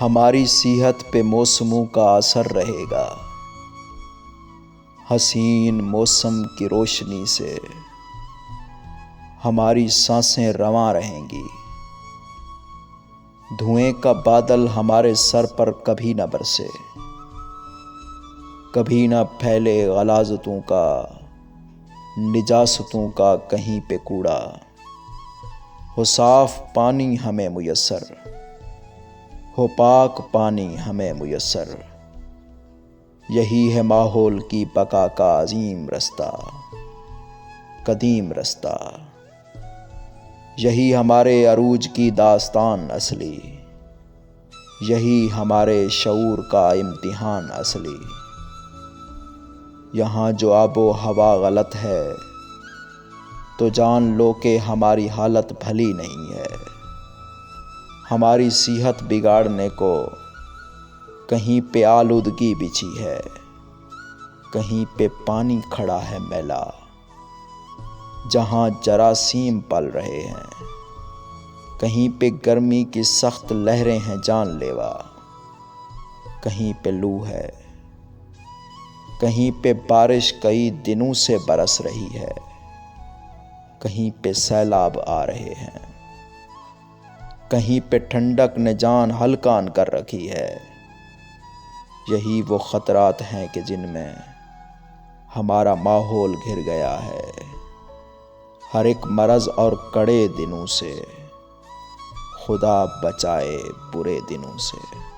ہماری صحت پہ موسموں کا اثر رہے گا، حسین موسم کی روشنی سے ہماری سانسیں رواں رہیں گی۔ دھوئیں کا بادل ہمارے سر پر کبھی نہ برسے، کبھی نہ پھیلے غلاظتوں کا، نجاستوں کا کہیں پہ کوڑا۔ ہو صاف پانی ہمیں میسر، ہو پاک پانی ہمیں میسر، یہی ہے ماحول کی بقا کا عظیم رستہ، قدیم رستہ۔ یہی ہمارے عروج کی داستان اصلی، یہی ہمارے شعور کا امتحان اصلی۔ یہاں جو آب و ہوا غلط ہے تو جان لو کہ ہماری حالت بھلی نہیں ہے۔ ہماری صحت بگاڑنے کو کہیں پہ آلودگی بچھی ہے، کہیں پہ پانی کھڑا ہے میلا، جہاں جراثیم پل رہے ہیں، کہیں پہ گرمی کی سخت لہریں ہیں جان لیوا، کہیں پہ لو ہے، کہیں پہ بارش کئی دنوں سے برس رہی ہے، کہیں پہ سیلاب آ رہے ہیں، کہیں پہ ٹھنڈک نے جان ہلکان کر رکھی ہے۔ یہی وہ خطرات ہیں کہ جن میں ہمارا ماحول گھر گیا ہے، ہر ایک مرض اور کڑے دنوں سے، خدا بچائے برے دنوں سے۔